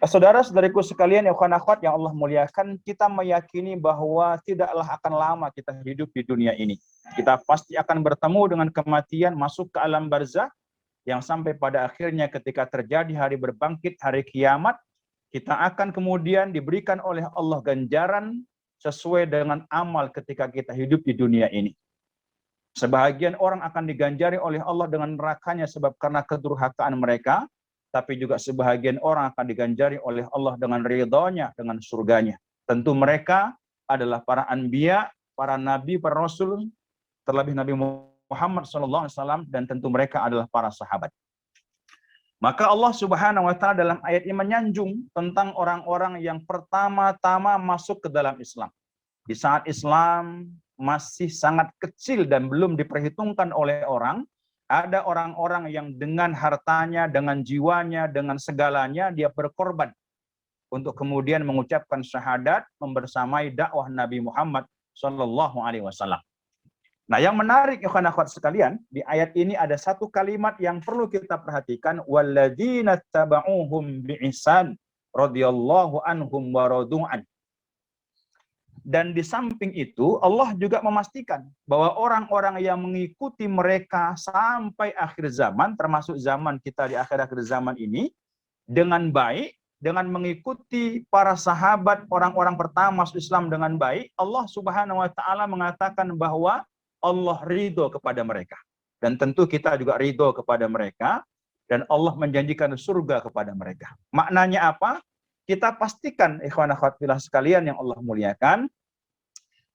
Saudara-saudariku sekalian, ikhwan akhwat yang Allah muliakan, kita meyakini bahwa tidaklah akan lama kita hidup di dunia ini. Kita pasti akan bertemu dengan kematian, masuk ke alam barzakh, yang sampai pada akhirnya ketika terjadi hari berbangkit, hari kiamat, kita akan kemudian diberikan oleh Allah ganjaran sesuai dengan amal ketika kita hidup di dunia ini. Sebahagian orang akan diganjari oleh Allah dengan nerakanya sebab karena kedurhakaan mereka, tapi juga sebahagian orang akan diganjari oleh Allah dengan ridhonya, dengan surganya. Tentu mereka adalah para anbiya, para nabi, para rasul, terlebih Nabi Muhammad SAW, dan tentu mereka adalah para sahabat. Maka Allah Subhanahu wa taala dalam ayat ini menyanjung tentang orang-orang yang pertama-tama masuk ke dalam Islam. Di saat Islam masih sangat kecil dan belum diperhitungkan oleh orang, ada orang-orang yang dengan hartanya, dengan jiwanya, dengan segalanya dia berkorban untuk kemudian mengucapkan syahadat membersamai dakwah Nabi Muhammad SAW. Nah, yang menarik ikhwan akhwat sekalian, di ayat ini ada satu kalimat yang perlu kita perhatikan, walladzina tabauhum biihsan radhiyallahu anhum wa radu'an. Dan di samping itu Allah juga memastikan bahwa orang-orang yang mengikuti mereka sampai akhir zaman, termasuk zaman kita di akhir-akhir zaman ini, dengan baik, dengan mengikuti para sahabat, orang-orang pertama masuk Islam dengan baik, Allah Subhanahu wa taala mengatakan bahwa Allah ridho kepada mereka. Dan tentu kita juga ridho kepada mereka, dan Allah menjanjikan surga kepada mereka. Maknanya apa? Kita pastikan, ikhwan akhwat fillah sekalian yang Allah muliakan,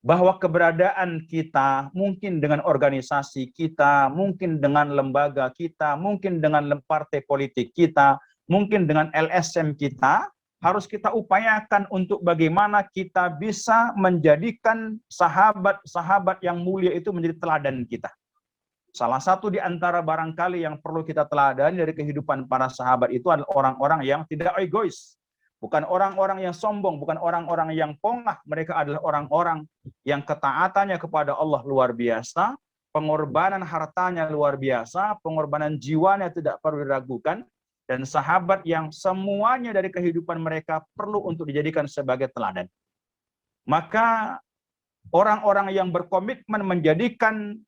bahwa keberadaan kita, mungkin dengan organisasi kita, mungkin dengan lembaga kita, mungkin dengan partai politik kita, mungkin dengan LSM kita, harus kita upayakan untuk bagaimana kita bisa menjadikan sahabat-sahabat yang mulia itu menjadi teladan kita. Salah satu di antara barangkali yang perlu kita teladani dari kehidupan para sahabat itu adalah orang-orang yang tidak egois. Bukan orang-orang yang sombong, bukan orang-orang yang pongah. Mereka adalah orang-orang yang ketaatannya kepada Allah luar biasa, pengorbanan hartanya luar biasa, pengorbanan jiwanya tidak perlu diragukan, dan sahabat yang semuanya dari kehidupan mereka perlu untuk dijadikan sebagai teladan. Maka orang-orang yang berkomitmen menjadikan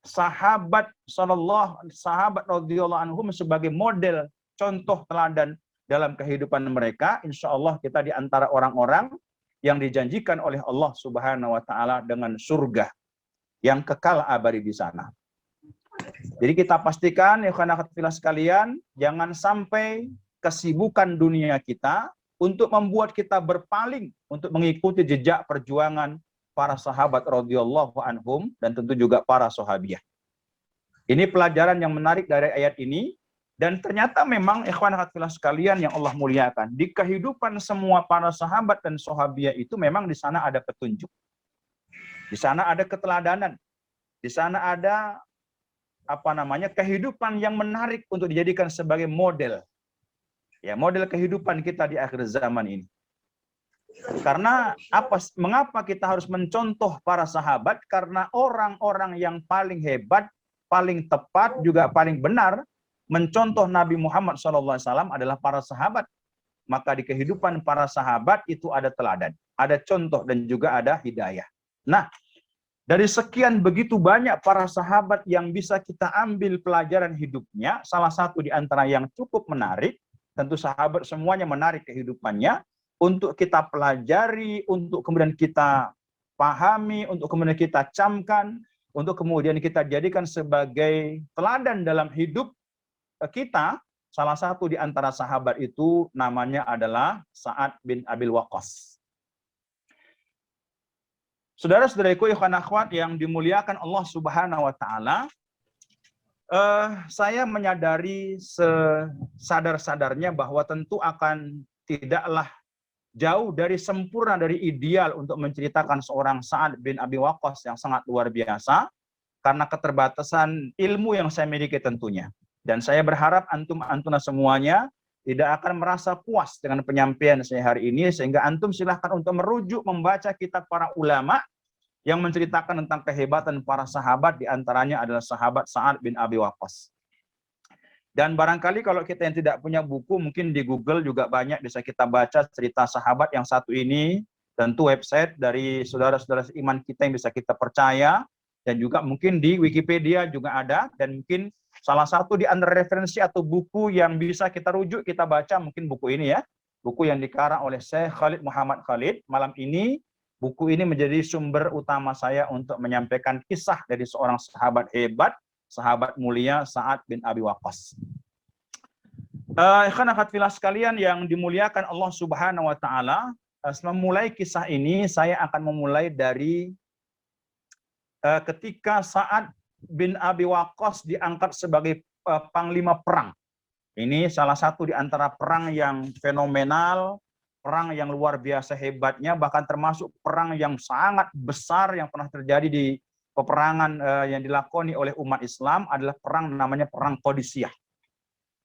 sahabat radhiyallahu anhum sebagai model, contoh teladan dalam kehidupan mereka, insya Allah kita di antara orang-orang yang dijanjikan oleh Allah Subhanahu wa taala dengan surga yang kekal abadi di sana. Jadi kita pastikan, ya akhwat fillah sekalian, jangan sampai kesibukan dunia kita untuk membuat kita berpaling untuk mengikuti jejak perjuangan para sahabat radhiyallahu anhum dan tentu juga para sahabiah. Ini pelajaran yang menarik dari ayat ini, dan ternyata memang ikhwan akhwat fillah sekalian yang Allah muliakan, di kehidupan semua para sahabat dan sahabiah itu memang di sana ada petunjuk. Di sana ada keteladanan. Di sana ada kehidupan yang menarik untuk dijadikan sebagai model. Ya, model kehidupan kita di akhir zaman ini. Karena mengapa kita harus mencontoh para sahabat? Karena orang-orang yang paling hebat, paling tepat, juga paling benar mencontoh Nabi Muhammad SAW adalah para sahabat. Maka di kehidupan para sahabat itu ada teladan, ada contoh, dan juga ada hidayah. Nah, dari sekian begitu banyak para sahabat yang bisa kita ambil pelajaran hidupnya, salah satu di antara yang cukup menarik, tentu sahabat semuanya menarik kehidupannya, untuk kita pelajari, untuk kemudian kita pahami, untuk kemudian kita camkan, untuk kemudian kita jadikan sebagai teladan dalam hidup kita. Salah satu di antara sahabat itu namanya adalah Sa'ad bin Abi Waqqas. Saudara-saudariku ikhwan akhwat yang dimuliakan Allah Subhanahu wa taala, saya menyadari sesadar-sadarnya bahwa tentu akan tidaklah jauh dari sempurna, dari ideal untuk menceritakan seorang Sa'ad bin Abi Waqqas yang sangat luar biasa karena keterbatasan ilmu yang saya miliki tentunya. Dan saya berharap antum-antuna semuanya tidak akan merasa puas dengan penyampaian saya hari ini, sehingga antum silahkan untuk merujuk membaca kitab para ulama yang menceritakan tentang kehebatan para sahabat, diantaranya adalah sahabat Sa'ad bin Abi Waqqas. Dan barangkali kalau kita yang tidak punya buku, mungkin di Google juga banyak bisa kita baca cerita sahabat yang satu ini. Tentu website dari saudara-saudara iman kita yang bisa kita percaya. Dan juga mungkin di Wikipedia juga ada. Dan mungkin salah satu di antara referensi atau buku yang bisa kita rujuk, kita baca mungkin buku ini ya. Buku yang dikarang oleh Syekh Khalid Muhammad Khalid. Malam ini, buku ini menjadi sumber utama saya untuk menyampaikan kisah dari seorang sahabat hebat, sahabat mulia Sa'ad bin Abi Waqqas. Ikhwan akhwat fillah sekalian yang dimuliakan Allah Subhanahu wa taala, memulai kisah ini saya akan memulai dari ketika Sa'ad bin Abi Waqqas diangkat sebagai panglima perang. Ini salah satu di antara perang yang fenomenal, perang yang luar biasa hebatnya, bahkan termasuk perang yang sangat besar yang pernah terjadi di peperangan yang dilakoni oleh umat Islam adalah perang namanya Perang Qadisiyah.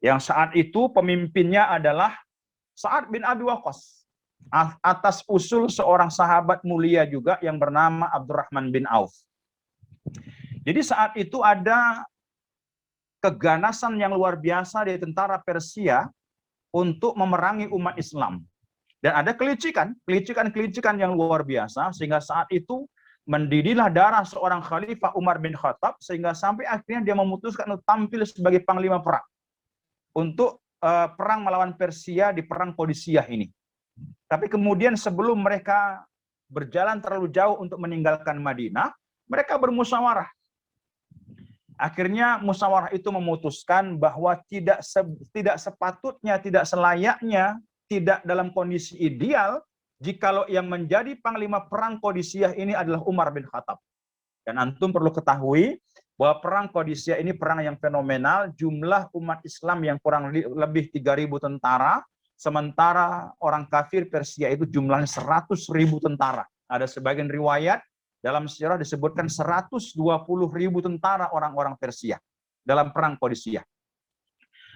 Yang saat itu pemimpinnya adalah Sa'ad bin Abi Waqqas. Atas usul seorang sahabat mulia juga yang bernama Abdurrahman bin Auf. Jadi saat itu ada keganasan yang luar biasa di tentara Persia untuk memerangi umat Islam. Dan ada kelicikan yang luar biasa, sehingga saat itu mendidihlah darah seorang khalifah Umar bin Khattab, sehingga sampai akhirnya dia memutuskan untuk tampil sebagai panglima perang untuk perang melawan Persia di Perang Qadisiyah ini. Tapi kemudian sebelum mereka berjalan terlalu jauh untuk meninggalkan Madinah, mereka bermusyawarah. Akhirnya musyawarah itu memutuskan bahwa tidak sepatutnya, tidak selayaknya, tidak dalam kondisi ideal jikalau yang menjadi panglima perang Qadisiyah ini adalah Umar bin Khattab. Dan antum perlu ketahui bahwa perang Qadisiyah ini perang yang fenomenal, jumlah umat Islam yang kurang lebih 3.000 tentara, sementara orang kafir Persia itu jumlahnya 100.000 tentara. Ada sebagian riwayat dalam sejarah disebutkan 120.000 tentara orang-orang Persia dalam perang Qadisiyah.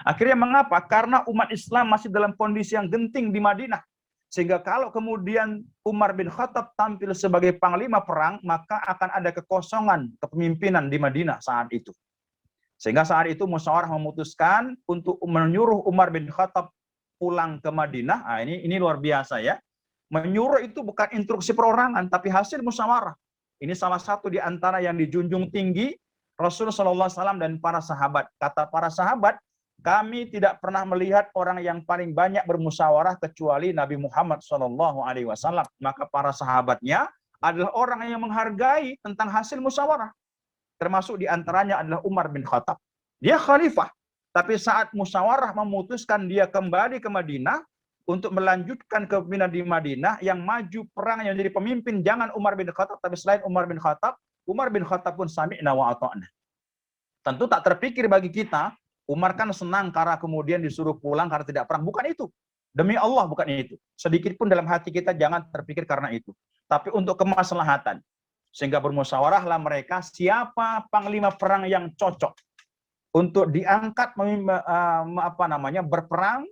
Akhirnya mengapa? Karena umat Islam masih dalam kondisi yang genting di Madinah. Sehingga kalau kemudian Umar bin Khattab tampil sebagai panglima perang, maka akan ada kekosongan kepemimpinan di Madinah saat itu. Sehingga saat itu musyawarah memutuskan untuk menyuruh Umar bin Khattab pulang ke Madinah. Nah, ini luar biasa ya. Menyuruh itu bukan instruksi perorangan, tapi hasil musyawarah. Ini salah satu di antara yang dijunjung tinggi Rasulullah SAW dan para sahabat. Kata para sahabat, kami tidak pernah melihat orang yang paling banyak bermusyawarah kecuali Nabi Muhammad SAW. Maka para sahabatnya adalah orang yang menghargai tentang hasil musyawarah. Termasuk di antaranya adalah Umar bin Khattab. Dia khalifah. Tapi saat musyawarah memutuskan dia kembali ke Madinah untuk melanjutkan kepemimpinan di Madinah, yang maju perang yang jadi pemimpin jangan Umar bin Khattab, tapi selain Umar bin Khattab pun sami'na wa ata'na. Tentu tak terpikir bagi kita, Umar kan senang karena kemudian disuruh pulang karena tidak perang. Bukan itu. Demi Allah bukan itu. Sedikit pun dalam hati kita jangan terpikir karena itu. Tapi untuk kemaslahatan. Sehingga bermusyawarahlah mereka siapa panglima perang yang cocok untuk diangkat berperang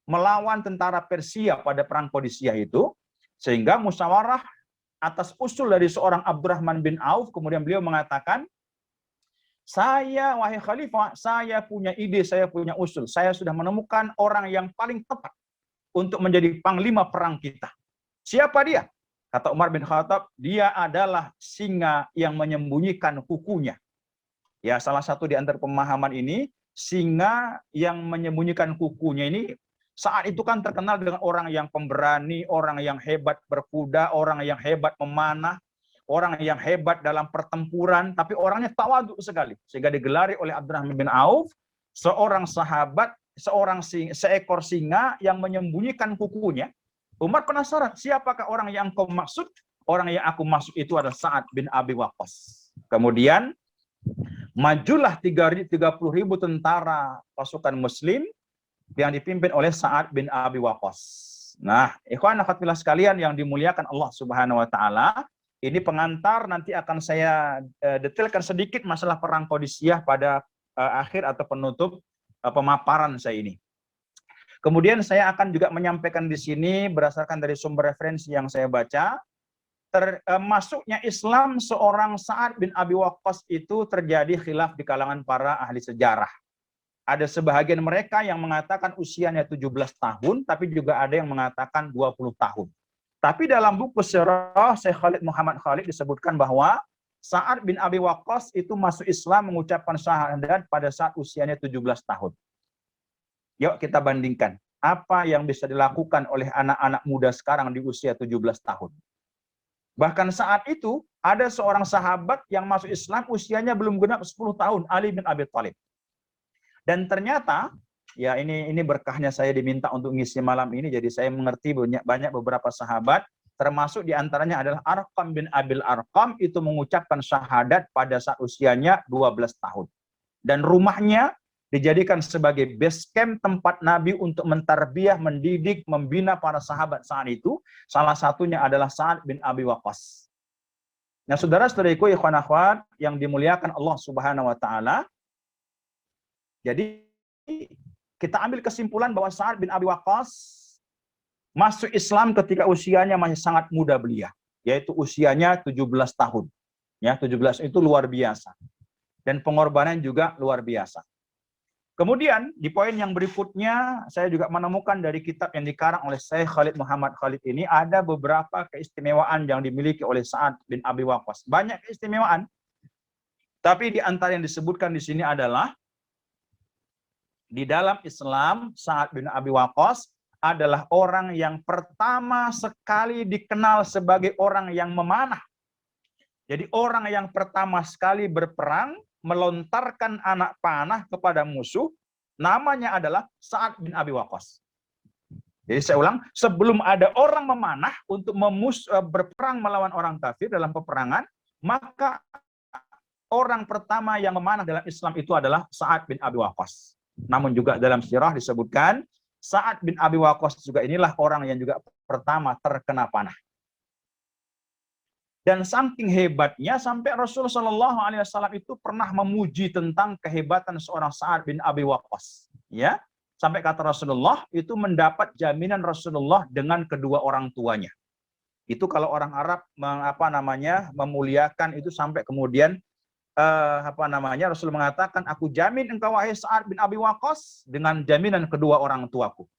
melawan tentara Persia pada perang Qadisiyah itu. Sehingga musyawarah atas usul dari seorang Abdurrahman bin Auf, kemudian beliau mengatakan, saya, wahai khalifah, saya punya ide, saya punya usul. Saya sudah menemukan orang yang paling tepat untuk menjadi panglima perang kita. Siapa dia? Kata Umar bin Khattab, dia adalah singa yang menyembunyikan kukunya. Ya, salah satu di antara pemahaman ini, singa yang menyembunyikan kukunya ini, saat itu kan terkenal dengan orang yang pemberani, orang yang hebat berkuda, orang yang hebat memanah, orang yang hebat dalam pertempuran, tapi orangnya tawadhu sekali. Sehingga digelari oleh Abdurrahman bin Auf, seorang sahabat, seekor singa yang menyembunyikan kukunya. Umar penasaran, siapakah orang yang kau maksud? Orang yang aku maksud itu adalah Sa'ad bin Abi Waqqas. Kemudian, majulah 30.000 tentara pasukan muslim yang dipimpin oleh Sa'ad bin Abi Waqqas. Nah, ikhwan akhwat fillah sekalian yang dimuliakan Allah Subhanahu wa taala, ini pengantar, nanti akan saya detailkan sedikit masalah perang Qadisiyah pada akhir atau penutup pemaparan saya ini. Kemudian saya akan juga menyampaikan di sini berdasarkan dari sumber referensi yang saya baca, masuknya Islam seorang Sa'ad bin Abi Waqqas itu terjadi khilaf di kalangan para ahli sejarah. Ada sebahagian mereka yang mengatakan usianya 17 tahun, tapi juga ada yang mengatakan 20 tahun. Tapi dalam buku sirah Syekh Khalid Muhammad Khalid disebutkan bahwa Sa'ad bin Abi Waqqas itu masuk Islam mengucapkan syahadat pada saat usianya 17 tahun. Yuk kita bandingkan. Apa yang bisa dilakukan oleh anak-anak muda sekarang di usia 17 tahun. Bahkan saat itu ada seorang sahabat yang masuk Islam usianya belum genap 10 tahun, Ali bin Abi Thalib. Dan ternyata, ya ini berkahnya saya diminta untuk ngisi malam ini, jadi saya mengerti banyak beberapa sahabat, termasuk diantaranya adalah Arqam bin Abil Arqam, itu mengucapkan syahadat pada saat usianya 12 tahun. Dan rumahnya dijadikan sebagai base camp tempat Nabi untuk mentarbiyah, mendidik, membina para sahabat saat itu. Salah satunya adalah Sa'ad bin Abi Waqqas. Nah, saudara-saudariku, ikhwan akhwat yang dimuliakan Allah Subhanahu wa taala. Jadi kita ambil kesimpulan bahwa Sa'ad bin Abi Waqqas masuk Islam ketika usianya masih sangat muda belia, yaitu usianya 17 tahun. Ya, 17 itu luar biasa. Dan pengorbanan juga luar biasa. Kemudian di poin yang berikutnya saya juga menemukan dari kitab yang dikarang oleh Syekh Khalid Muhammad Khalid ini ada beberapa keistimewaan yang dimiliki oleh Sa'ad bin Abi Waqqas. Banyak keistimewaan. Tapi di antara yang disebutkan di sini adalah di dalam Islam, Sa'ad bin Abi Waqqas adalah orang yang pertama sekali dikenal sebagai orang yang memanah. Jadi orang yang pertama sekali berperang, melontarkan anak panah kepada musuh, namanya adalah Sa'ad bin Abi Waqqas. Jadi saya ulang, sebelum ada orang memanah untuk berperang melawan orang kafir dalam peperangan, maka orang pertama yang memanah dalam Islam itu adalah Sa'ad bin Abi Waqqas. Namun juga dalam sirah disebutkan Sa'ad bin Abi Waqqas juga inilah orang yang juga pertama terkena panah. Dan saking hebatnya sampai Rasulullah SAW itu pernah memuji tentang kehebatan seorang Sa'ad bin Abi Waqqas. Ya, sampai kata Rasulullah itu mendapat jaminan Rasulullah dengan kedua orang tuanya. Itu kalau orang Arab memuliakan itu sampai kemudian Rasul mengatakan, aku jamin engkau wahai Sa'ad bin Abi Waqqas dengan jaminan kedua orang tuaku.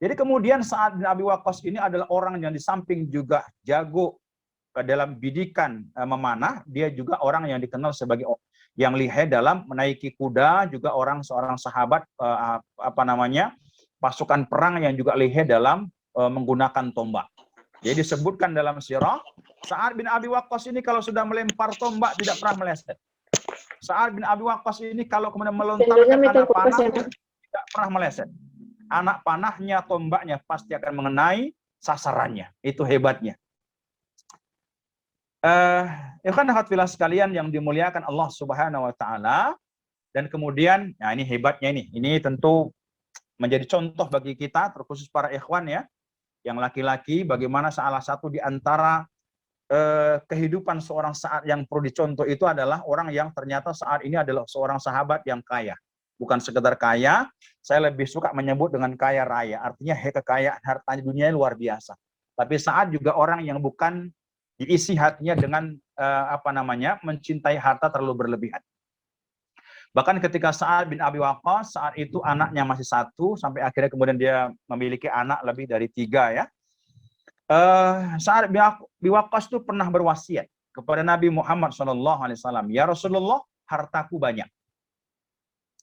Jadi kemudian Sa'ad bin Abi Waqqas ini adalah orang yang di samping juga jago ke dalam bidikan memanah, dia juga orang yang dikenal sebagai yang lihai dalam menaiki kuda, juga seorang sahabat pasukan perang yang juga lihai dalam menggunakan tombak. Jadi disebutkan dalam sirah, Sa'ad bin Abi Waqqas ini kalau sudah melempar tombak tidak pernah meleset. Sa'ad bin Abi Waqqas ini kalau kemudian melontarkan anak panah tidak pernah meleset. Anak panahnya, tombaknya pasti akan mengenai sasarannya. Itu hebatnya. Ikhwan akhwat fillah sekalian yang dimuliakan Allah Subhanahu wa taala. Dan kemudian, nah ini hebatnya ini. Ini tentu menjadi contoh bagi kita, terkhusus para ikhwan ya. Yang laki-laki, bagaimana salah satu di antara kehidupan seorang Sa'ad yang perlu dicontoh itu adalah orang yang ternyata saat ini adalah seorang sahabat yang kaya. Bukan sekedar kaya, saya lebih suka menyebut dengan kaya raya. Artinya kekayaan hartanya dunia luar biasa. Tapi Sa'ad juga orang yang bukan diisi hatinya dengan mencintai harta terlalu berlebihan. Bahkan ketika Sa'ad bin Abi Waqqas, saat itu anaknya masih 1, sampai akhirnya kemudian dia memiliki anak lebih dari 3 ya. Sa'ad bin Abi Waqqas itu pernah berwasiat kepada Nabi Muhammad SAW, ya Rasulullah, hartaku banyak.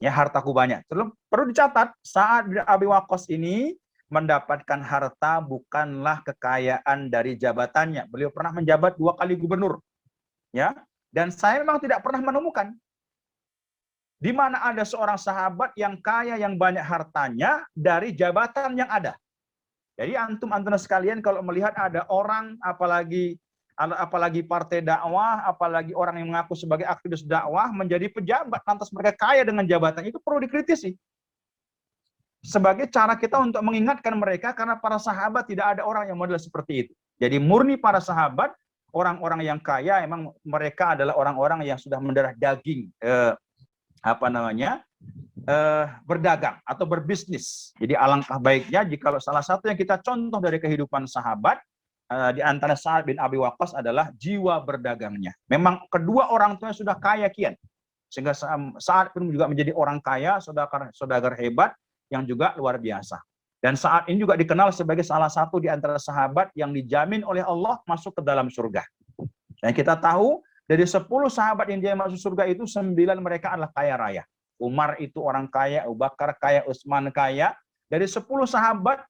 Ya, hartaku banyak. Perlu dicatat, Sa'ad bin Abi Waqqas ini mendapatkan harta bukanlah kekayaan dari jabatannya. Beliau pernah menjabat 2 kali gubernur. Ya, dan saya memang tidak pernah menemukan di mana ada seorang sahabat yang kaya, yang banyak hartanya dari jabatan yang ada. Jadi antum sekalian kalau melihat ada orang, apalagi partai dakwah, apalagi orang yang mengaku sebagai aktivis dakwah menjadi pejabat, lantas mereka kaya dengan jabatan, itu perlu dikritisi. Sebagai cara kita untuk mengingatkan mereka, karena para sahabat tidak ada orang yang model seperti itu. Jadi murni para sahabat, orang-orang yang kaya, emang mereka adalah orang-orang yang sudah mendarah daging, berdagang atau berbisnis. Jadi alangkah baiknya jika salah satu yang kita contoh dari kehidupan sahabat di antara Sa'ad bin Abi Waqqas adalah jiwa berdagangnya. Memang kedua orang tuanya sudah kaya kian. Sehingga Sa'ad pun juga menjadi orang kaya, saudagar hebat yang juga luar biasa. Dan Sa'ad ini juga dikenal sebagai salah satu di antara sahabat yang dijamin oleh Allah masuk ke dalam surga. Dan kita tahu dari 10 sahabat yang dia masuk surga itu 9 mereka adalah kaya raya. Umar itu orang kaya, Abu Bakar kaya, Utsman kaya. Dari 10 sahabat,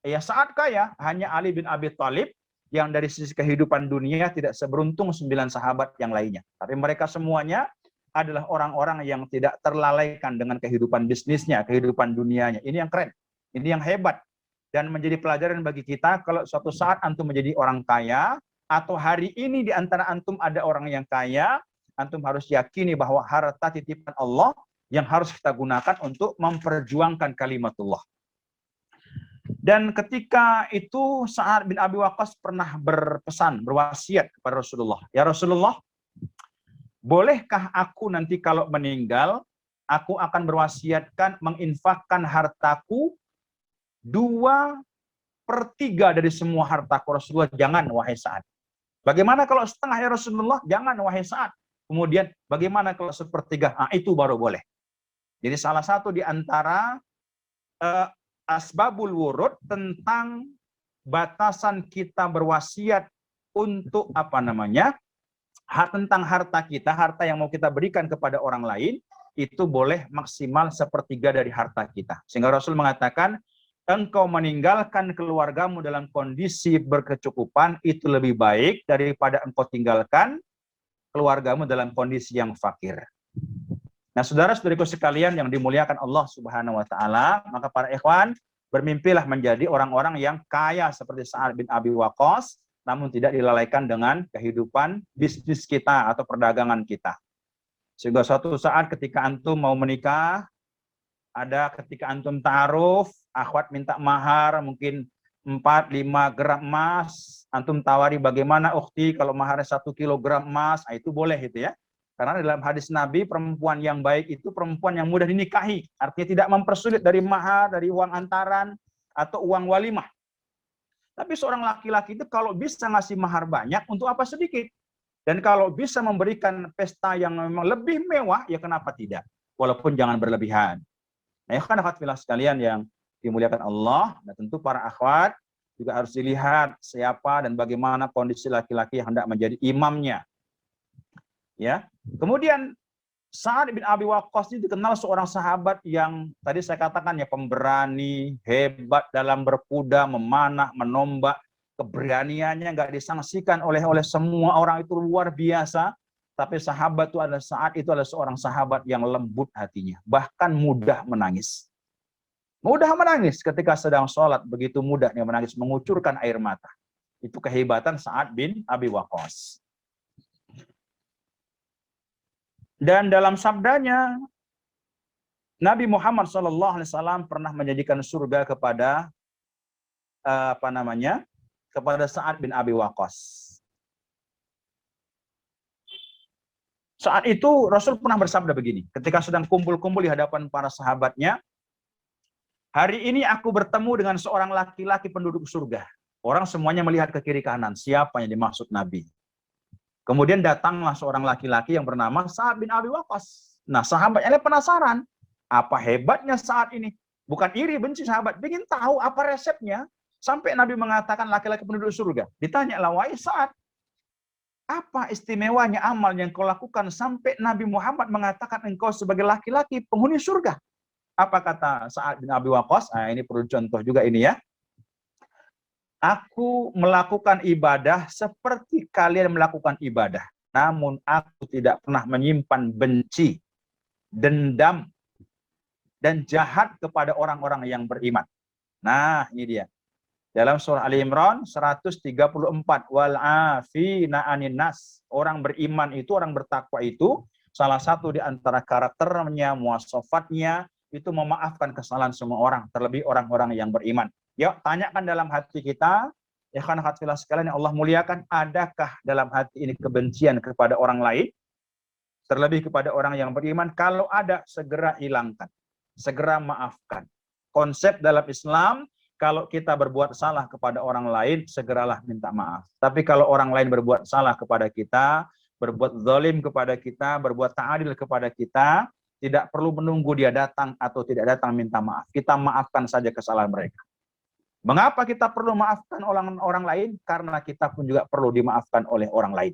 ya Sa'ad kaya, hanya Ali bin Abi Thalib yang dari sisi kehidupan dunia tidak seberuntung 9 sahabat yang lainnya. Tapi mereka semuanya adalah orang-orang yang tidak terlalaikan dengan kehidupan bisnisnya, kehidupan dunianya. Ini yang keren, ini yang hebat. Dan menjadi pelajaran bagi kita, kalau suatu saat antum menjadi orang kaya, atau hari ini di antara antum ada orang yang kaya, antum harus yakini bahwa harta titipan Allah yang harus kita gunakan untuk memperjuangkan kalimatullah. Dan ketika itu Sa'ad bin Abi Waqqas pernah berpesan, berwasiat kepada Rasulullah. Ya Rasulullah, bolehkah aku nanti kalau meninggal, aku akan berwasiatkan menginfakkan hartaku 2/3 dari semua hartaku. Rasulullah, jangan wahai Sa'ad. Bagaimana kalau setengah ya Rasulullah? Jangan wahai Sa'ad. Kemudian bagaimana kalau 1/3? Itu baru boleh. Jadi salah satu di antara asbabul wurud tentang batasan kita berwasiat untuk tentang harta kita, harta yang mau kita berikan kepada orang lain, itu boleh maksimal 1/3 dari harta kita. Sehingga Rasul mengatakan, engkau meninggalkan keluargamu dalam kondisi berkecukupan, itu lebih baik daripada engkau tinggalkan keluargamu dalam kondisi yang fakir. Nah, saudara-saudariku sekalian yang dimuliakan Allah Subhanahu wa taala, maka para ikhwan, bermimpilah menjadi orang-orang yang kaya seperti Sa'ad bin Abi Waqqas, namun tidak dilalaikan dengan kehidupan bisnis kita atau perdagangan kita. Sehingga suatu saat ketika antum mau menikah, ketika antum ta'aruf, akhwat minta mahar mungkin 4-5 gram emas, antum tawari bagaimana ukhti kalau maharnya 1 kilogram emas, itu boleh itu ya. Karena dalam hadis Nabi, perempuan yang baik itu perempuan yang mudah dinikahi, artinya tidak mempersulit dari mahar, dari uang antaran atau uang walimah. Tapi seorang laki-laki itu kalau bisa ngasih mahar banyak, untuk apa sedikit? Dan kalau bisa memberikan pesta yang memang lebih mewah, ya kenapa tidak? Walaupun jangan berlebihan. Nah, kan akhwat fillah sekalian yang dimuliakan Allah, nah tentu para akhwat juga harus dilihat siapa dan bagaimana kondisi laki-laki yang hendak menjadi imamnya. Ya. Kemudian Sa'ad bin Abi Waqqas itu dikenal seorang sahabat yang tadi saya katakan ya, pemberani, hebat dalam berkuda, memanah, menombak, keberaniannya nggak disangsikan oleh semua orang, itu luar biasa. Tapi sahabat itu adalah Sa'ad itu adalah seorang sahabat yang lembut hatinya, bahkan mudah menangis. Mudah menangis ketika sedang sholat, begitu mudahnya menangis, mengucurkan air mata. Itu kehebatan Sa'ad bin Abi Waqqas. Dan dalam sabdanya, Nabi Muhammad SAW pernah menjadikan surga kepada kepada Sa'ad bin Abi Waqqas. Saat itu Rasul pernah bersabda begini, ketika sedang kumpul-kumpul di hadapan para sahabatnya, hari ini aku bertemu dengan seorang laki-laki penduduk surga. Orang semuanya melihat ke kiri kanan, siapa yang dimaksud Nabi. Kemudian datanglah seorang laki-laki yang bernama Sa'ad bin Abi Waqqas. Nah, sahabatnya penasaran, apa hebatnya Sa'ad ini? Bukan iri, benci sahabat, ingin tahu apa resepnya. Sampai Nabi mengatakan laki-laki penduduk surga. Ditanyalah, wahai Sa'ad, apa istimewanya amal yang kau lakukan sampai Nabi Muhammad mengatakan engkau sebagai laki-laki penghuni surga? Apa kata Sa'ad bin Abi Waqqas? Nah, ini perlu contoh juga ini ya. Aku melakukan ibadah seperti kalian melakukan ibadah. Namun aku tidak pernah menyimpan benci, dendam, dan jahat kepada orang-orang yang beriman. Nah, ini dia. Dalam surah Ali Imran 134, wal afina anin nas. Orang beriman itu, orang bertakwa itu, salah satu di antara karakternya, muasafatnya, itu memaafkan kesalahan semua orang, terlebih orang-orang yang beriman. Yuk, tanyakan dalam hati kita, ya kan hatilah sekalian yang Allah muliakan, adakah dalam hati ini kebencian kepada orang lain, terlebih kepada orang yang beriman? Kalau ada, segera hilangkan, segera maafkan. Konsep dalam Islam, kalau kita berbuat salah kepada orang lain, segeralah minta maaf. Tapi kalau orang lain berbuat salah kepada kita, berbuat zalim kepada kita, berbuat tak adil kepada kita, tidak perlu menunggu dia datang atau tidak datang minta maaf. Kita maafkan saja kesalahan mereka. Mengapa kita perlu maafkan orang lain? Karena kita pun juga perlu dimaafkan oleh orang lain.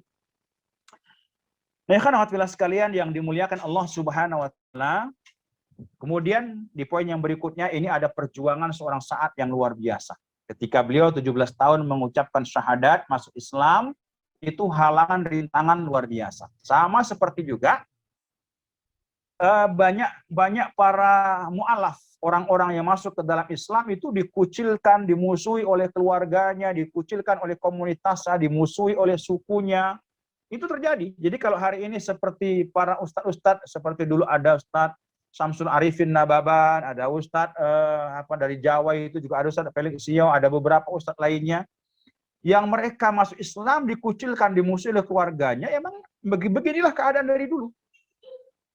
Nah, ikhwan sekalian yang dimuliakan Allah Subhanahu wa taala. Kemudian di poin yang berikutnya ini ada perjuangan seorang Sa'ad yang luar biasa. Ketika beliau 17 tahun mengucapkan syahadat masuk Islam, itu halangan rintangan luar biasa. Sama seperti juga banyak para mu'alaf, orang-orang yang masuk ke dalam Islam itu dikucilkan, dimusuhi oleh keluarganya, dikucilkan oleh komunitasnya, dimusuhi oleh sukunya. Itu terjadi. Jadi kalau hari ini seperti para ustadz-ustadz, seperti dulu ada Ustadz Samsul Arifin Nababan, ada Ustadz dari Jawa itu juga ada Ustadz Felix Sio, ada beberapa Ustadz lainnya yang mereka masuk Islam dikucilkan, dimusuhi oleh keluarganya. Emang beginilah keadaan dari dulu.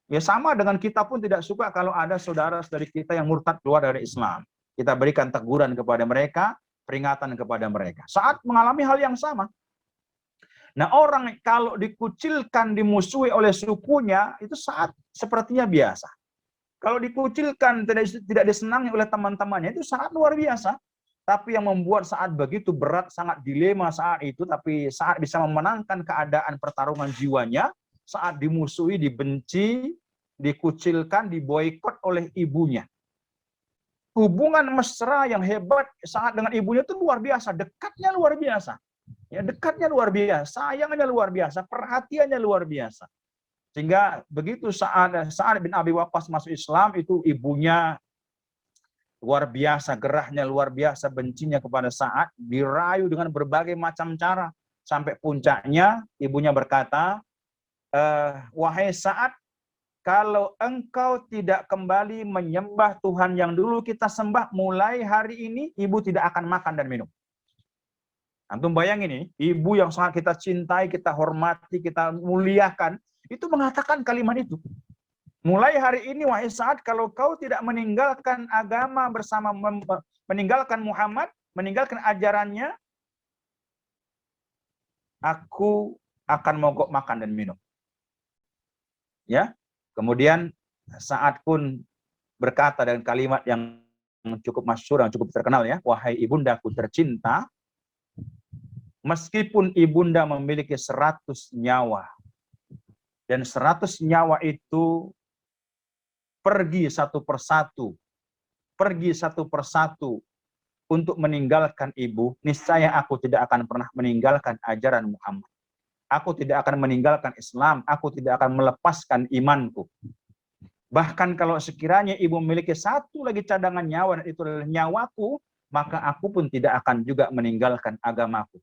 Ya sama dengan kita pun tidak suka kalau ada saudara-saudari kita yang murtad keluar dari Islam. Kita berikan teguran kepada mereka, peringatan kepada mereka. Saat mengalami hal yang sama. Nah, orang kalau dikucilkan, dimusuhi oleh sukunya, itu saat sepertinya biasa. Kalau dikucilkan, tidak disenangi oleh teman-temannya, itu sangat luar biasa. Tapi yang membuat saat begitu berat, sangat dilema saat itu, tapi saat bisa memenangkan keadaan pertarungan jiwanya, saat dimusuhi, dibenci, dikucilkan, diboikot oleh ibunya. Hubungan mesra yang hebat saat dengan ibunya itu luar biasa, dekatnya luar biasa. Ya, dekatnya luar biasa, sayangnya luar biasa, perhatiannya luar biasa. Sehingga begitu Sa'ad bin Abi Waqqas masuk Islam, itu ibunya luar biasa, gerahnya luar biasa, bencinya kepada Sa'ad, dirayu dengan berbagai macam cara. Sampai puncaknya, ibunya berkata, wahai Sa'ad, kalau engkau tidak kembali menyembah Tuhan yang dulu kita sembah, mulai hari ini, ibu tidak akan makan dan minum. Antum bayangin ini, ibu yang sangat kita cintai, kita hormati, kita muliakan, itu mengatakan kalimat itu. Mulai hari ini, wahai Sa'ad, kalau kau tidak meninggalkan agama bersama, meninggalkan Muhammad, meninggalkan ajarannya, aku akan mogok makan dan minum. Ya, kemudian Sa'ad pun berkata dengan kalimat yang cukup masyhur, yang cukup terkenal ya, wahai ibundaku tercinta, meskipun ibunda memiliki 100 nyawa, dan 100 nyawa itu pergi satu persatu untuk meninggalkan ibu, niscaya aku tidak akan pernah meninggalkan ajaran Muhammad. Aku tidak akan meninggalkan Islam, aku tidak akan melepaskan imanku. Bahkan kalau sekiranya ibu memiliki satu lagi cadangan nyawa, dan itu adalah nyawaku, maka aku pun tidak akan juga meninggalkan agamaku.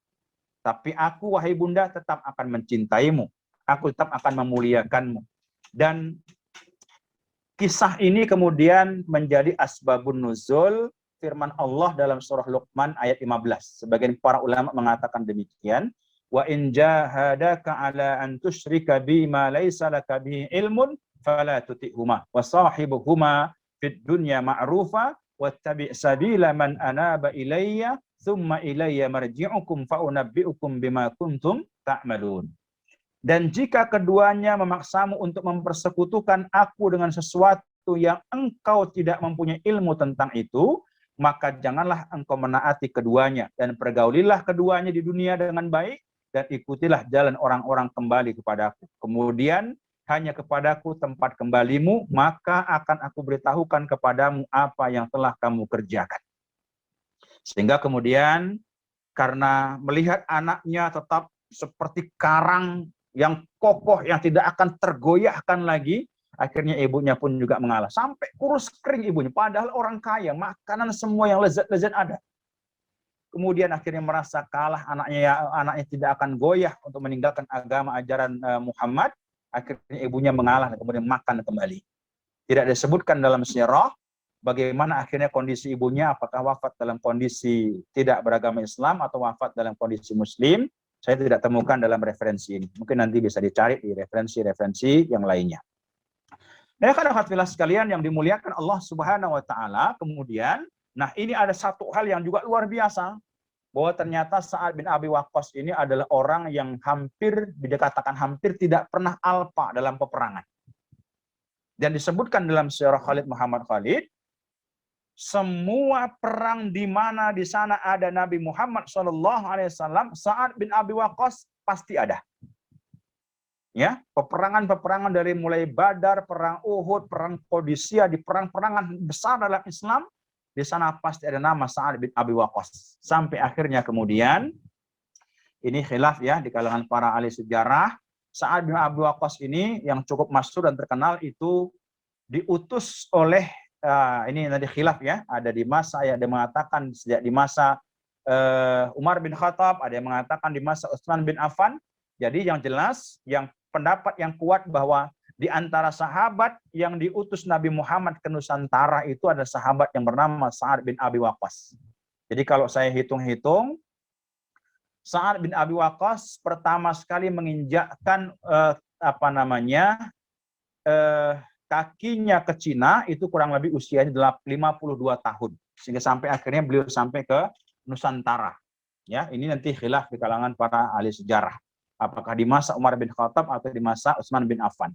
Tapi aku, wahai bunda, tetap akan mencintaimu. Aku tetap akan memuliakanmu. Dan kisah ini kemudian menjadi asbabun nuzul firman Allah dalam surah Luqman ayat 15. Sebagian para ulama mengatakan demikian. Wa in jahadaka ala an tusyrika bima laysa laka bihi ilmun fala tuti'huma wa sahibuhuma fid dunya ma'rufa wattabi' sabila man anaba ilayya thumma ilayya marji'ukum fa unabbi'ukum bima kuntum ta'malun. Dan jika keduanya memaksamu untuk mempersekutukan aku dengan sesuatu yang engkau tidak mempunyai ilmu tentang itu, maka janganlah engkau menaati keduanya, dan pergaulilah keduanya di dunia dengan baik, dan ikutilah jalan orang-orang kembali kepadaku. Kemudian hanya kepadaku tempat kembalimu, maka akan aku beritahukan kepadamu apa yang telah kamu kerjakan. Sehingga kemudian karena melihat anaknya tetap seperti karang yang kokoh, yang tidak akan tergoyahkan lagi, akhirnya ibunya pun juga mengalah. Sampai kurus kering ibunya, padahal orang kaya, makanan semua yang lezat-lezat ada. Kemudian akhirnya merasa kalah, anaknya tidak akan goyah untuk meninggalkan agama ajaran Muhammad. Akhirnya ibunya mengalah dan kemudian makan kembali. Tidak disebutkan dalam sirah bagaimana akhirnya kondisi ibunya, apakah wafat dalam kondisi tidak beragama Islam atau wafat dalam kondisi Muslim. Saya tidak temukan dalam referensi ini. Mungkin nanti bisa dicari di referensi-referensi yang lainnya. Nah, kadang-kadang sekalian yang dimuliakan Allah Subhanahu wa taala, kemudian, nah ini ada satu hal yang juga luar biasa. bahwa ternyata Sa'ad bin Abi Waqqas ini adalah orang yang hampir, dikatakan hampir tidak pernah alpa dalam peperangan. Dan disebutkan dalam sirah Khalid Muhammad Khalid, semua perang di mana di sana ada Nabi Muhammad SAW, Sa'ad bin Abi Waqqas pasti ada. Ya, peperangan-peperangan dari mulai Badar, perang Uhud, perang Qadisiyah, di perang-perangan besar dalam Islam, di sana pasti ada nama Sa'ad bin Abi Waqqas. Sampai akhirnya kemudian, ini khilaf ya di kalangan para ahli sejarah, Sa'ad bin Abi Waqqas ini yang cukup masyhur dan terkenal itu diutus oleh, ini nanti khilaf ya, ada di masa yang ada mengatakan sejak di masa Umar bin Khattab, ada yang mengatakan di masa Utsman bin Affan. Jadi yang jelas, yang pendapat yang kuat bahwa di antara sahabat yang diutus Nabi Muhammad ke Nusantara itu ada sahabat yang bernama Sa'ad bin Abi Waqqas. Jadi kalau saya hitung-hitung, Sa'ad bin Abi Waqqas pertama sekali menginjakkan kakinya ke Cina itu kurang lebih usianya 52 tahun. Sehingga sampai akhirnya beliau sampai ke Nusantara. Ya, ini nanti khilaf di kalangan para ahli sejarah. Apakah di masa Umar bin Khattab atau di masa Utsman bin Affan.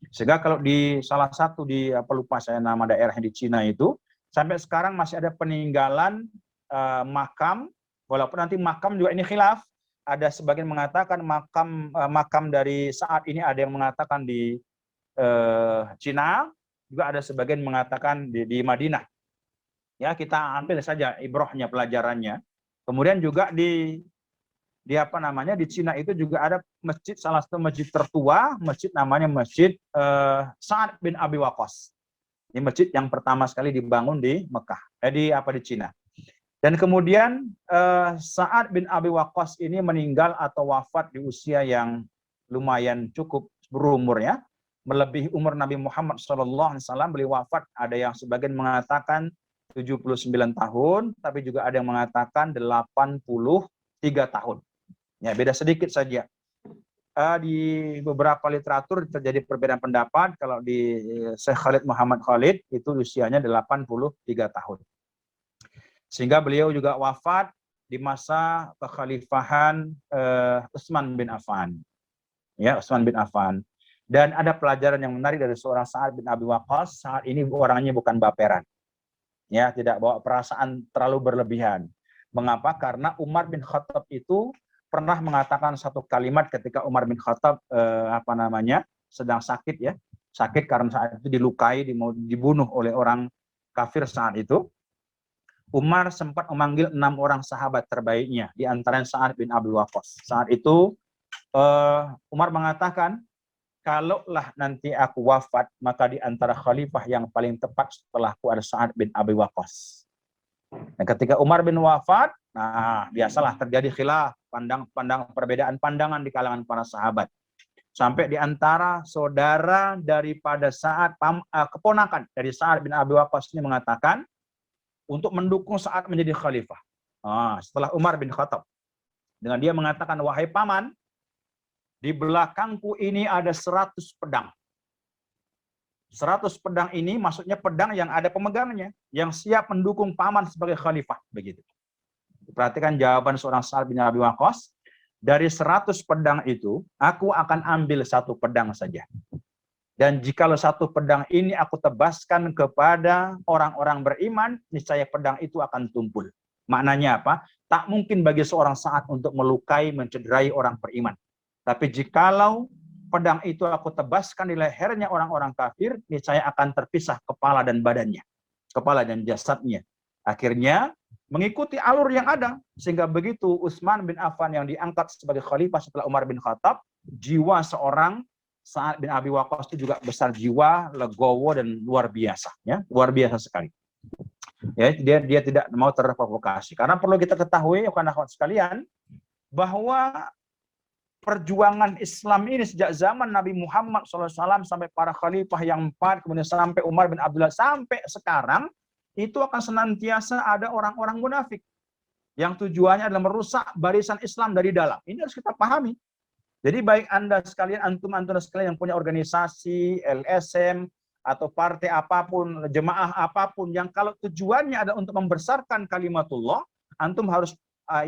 Sehingga kalau di salah satu di lupa saya nama daerah di Cina itu, sampai sekarang masih ada peninggalan makam, walaupun nanti makam juga ini khilaf. Ada sebagian mengatakan makam dari Sa'ad ini ada yang mengatakan di Cina, juga ada sebagian mengatakan di Madinah. Ya, kita ambil saja ibrohnya, pelajarannya. Kemudian juga di Cina itu juga ada masjid, salah satu masjid tertua, masjid namanya Masjid Sa'ad bin Abi Waqqas. Ini masjid yang pertama sekali dibangun di Mekah, di Cina. Dan kemudian Sa'ad bin Abi Waqqas ini meninggal atau wafat di usia yang lumayan cukup berumur ya, melebihi umur Nabi Muhammad SAW. Beliau wafat, ada yang sebagian mengatakan 79 tahun, tapi juga ada yang mengatakan 83 tahun. Ya, beda sedikit saja. Di beberapa literatur terjadi perbedaan pendapat. Kalau di Syekh Khalid Muhammad Khalid itu usianya 83 tahun. Sehingga beliau juga wafat di masa kekhalifahan Utsman bin Affan. Ya, Utsman bin Affan. Dan ada pelajaran yang menarik dari seorang Sa'ad bin Abi Waqqas. Saat ini orangnya bukan baperan. Ya, tidak bawa perasaan terlalu berlebihan. Mengapa? Karena Umar bin Khattab itu pernah mengatakan satu kalimat ketika Umar bin Khattab sedang sakit ya, sakit karena saat itu dilukai, dibunuh oleh orang kafir saat itu. Umar sempat memanggil 6 orang sahabat terbaiknya, di antaranya Sa'ad bin Abi Waqqas. Saat itu Umar mengatakan, kalaulah nanti aku wafat, maka di antara khalifah yang paling tepat setelahku ada Sa'ad bin Abi Waqqas. Dan ketika Umar bin wafat, nah biasalah terjadi khilaf, perbedaan pandangan di kalangan para sahabat. Sampai di antara saudara daripada keponakan dari Sa'ad bin Abi Waqqas ini mengatakan untuk mendukung Sa'ad menjadi khalifah. Setelah Umar bin Khattab. Dengan dia mengatakan, wahai paman, di belakangku ini ada 100 pedang. 100 pedang ini maksudnya pedang yang ada pemegangnya, yang siap mendukung paman sebagai khalifah, begitu. Perhatikan jawaban seorang Sa'ad bin Abi Waqqas, dari 100 pedang itu, aku akan ambil 1 pedang saja. Dan jikalau 1 pedang ini aku tebaskan kepada orang-orang beriman, niscaya pedang itu akan tumpul. Maknanya apa? Tak mungkin bagi seorang Sa'ad untuk melukai, mencederai orang beriman. Tapi jikalau pedang itu aku tebaskan di lehernya orang-orang kafir, niscaya akan terpisah kepala dan badannya, kepala dan jasadnya. Akhirnya mengikuti alur yang ada, sehingga begitu Utsman bin Affan yang diangkat sebagai khalifah setelah Umar bin Khattab, jiwa seorang Sa'ad bin Abi Waqqas itu juga besar jiwa, legowo dan luar biasa, ya, luar biasa sekali. Ya, dia tidak mau terprovokasi. Karena perlu kita ketahui, akhwat sekalian, bahwa perjuangan Islam ini sejak zaman Nabi Muhammad SAW sampai para khalifah yang 4, kemudian sampai Umar bin Abdullah, sampai sekarang, itu akan senantiasa ada orang-orang munafik yang tujuannya adalah merusak barisan Islam dari dalam. Ini harus kita pahami. Jadi baik Anda sekalian, antum sekalian yang punya organisasi, LSM, atau partai apapun, jemaah apapun, yang kalau tujuannya ada untuk membesarkan kalimatullah, antum harus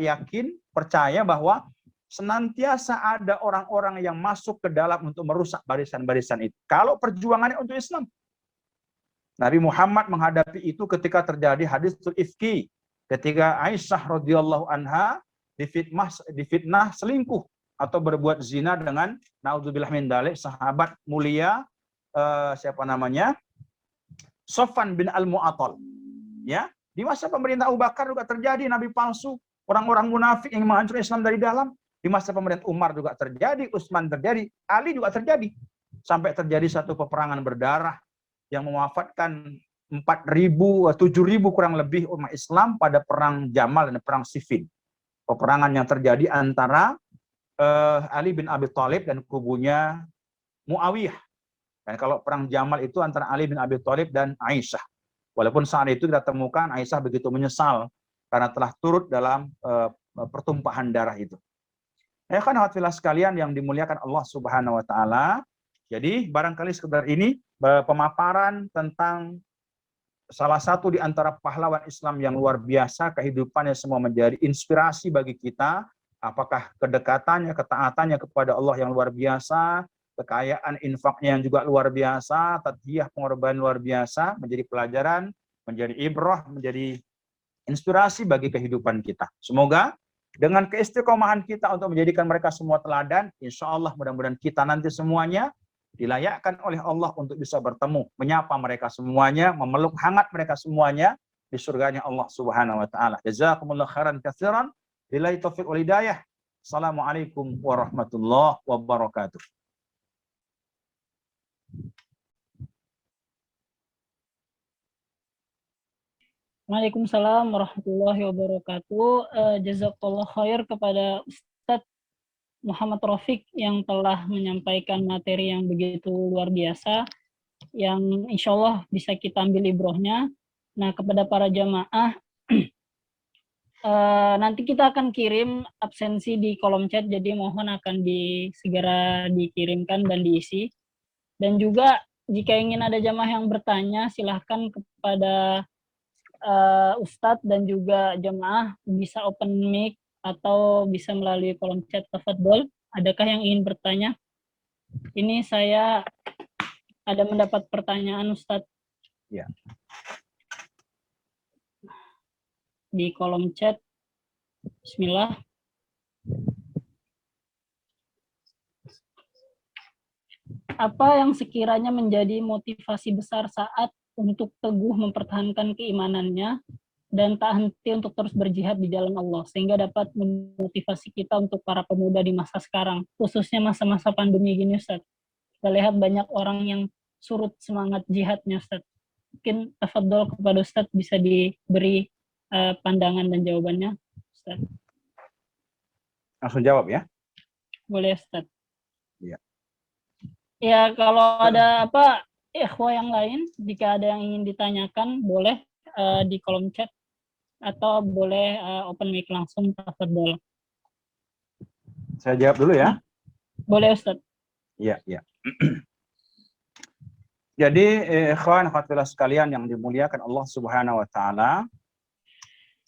yakin, percaya bahwa senantiasa ada orang-orang yang masuk ke dalam untuk merusak barisan-barisan itu. Kalau perjuangannya untuk Islam. Nabi Muhammad menghadapi itu ketika terjadi hadisul ifki, ketika Aisyah radhiyallahu anha difitnah selingkuh atau berbuat zina dengan naudzubillah min dzalik sahabat mulia siapa namanya? Sofwan bin Al-Mu'attal. Ya, di masa pemerintah Abu Bakar juga terjadi nabi palsu, orang-orang munafik yang menghancurkan Islam dari dalam. Di masa pemerintah Umar juga terjadi, Utsman terjadi, Ali juga terjadi. Sampai terjadi satu peperangan berdarah yang mewafatkan 4.000, 7.000 kurang lebih umat Islam pada perang Jamal dan perang Siffin. Peperangan yang terjadi antara Ali bin Abi Thalib dan kubunya Muawiyah. Dan kalau perang Jamal itu antara Ali bin Abi Thalib dan Aisyah. Walaupun saat itu kita temukan Aisyah begitu menyesal karena telah turut dalam pertumpahan darah itu. Ya kan hadirin sekalian yang dimuliakan Allah Subhanahu wa taala. Jadi barangkali sekedar ini pemaparan tentang salah satu di antara pahlawan Islam yang luar biasa, kehidupannya semua menjadi inspirasi bagi kita. Apakah kedekatannya, ketaatannya kepada Allah yang luar biasa, kekayaan infaknya yang juga luar biasa, tadhiyah pengorbanan luar biasa, menjadi pelajaran, menjadi ibrah, menjadi inspirasi bagi kehidupan kita. Semoga dengan keistiqomahan kita untuk menjadikan mereka semua teladan, insya Allah mudah-mudahan kita nanti semuanya dilayakkan oleh Allah untuk bisa bertemu, menyapa mereka semuanya, memeluk hangat mereka semuanya di surganya Allah Subhanahu wa taala. Jazakumullah khairan katsiran. Billahi taufiq wal hidayah. Assalamualaikum warahmatullahi wabarakatuh. Waalaikumsalam warahmatullahi wabarakatuh. Jazakallah khair kepada Ustadz Muhammad Rafiq yang telah menyampaikan materi yang begitu luar biasa, yang insya Allah bisa kita ambil ibrohnya. Nah, kepada para jamaah, nanti kita akan kirim absensi di kolom chat, jadi mohon akan segera dikirimkan dan diisi. Dan juga jika ingin ada jamaah yang bertanya, silahkan kepada Ustadz dan juga jemaah bisa open mic atau bisa melalui kolom chat. Tafadhol, adakah yang ingin bertanya? Ini saya ada mendapat pertanyaan Ustadz. Ya. Di kolom chat. Bismillah. Apa yang sekiranya menjadi motivasi besar saat untuk teguh mempertahankan keimanannya dan tak henti untuk terus berjihad di jalan Allah, sehingga dapat memotivasi kita untuk para pemuda di masa sekarang, khususnya masa-masa pandemi gini, Ustaz. Kita lihat banyak orang yang surut semangat jihadnya, Ustaz. Mungkin tafadhol kepada Ustaz bisa diberi pandangan dan jawabannya, Ustaz. Langsung jawab ya. Boleh, Ustaz. Iya. Ya, kalau ada apa ikhwah yang lain, jika ada yang ingin ditanyakan, boleh di kolom chat atau boleh open mic langsung, tafadhol. Saya jawab dulu ya. Boleh, Ustaz. Iya, iya. Jadi, ikhwan akhwat sekalian yang dimuliakan Allah Subhanahu wa taala,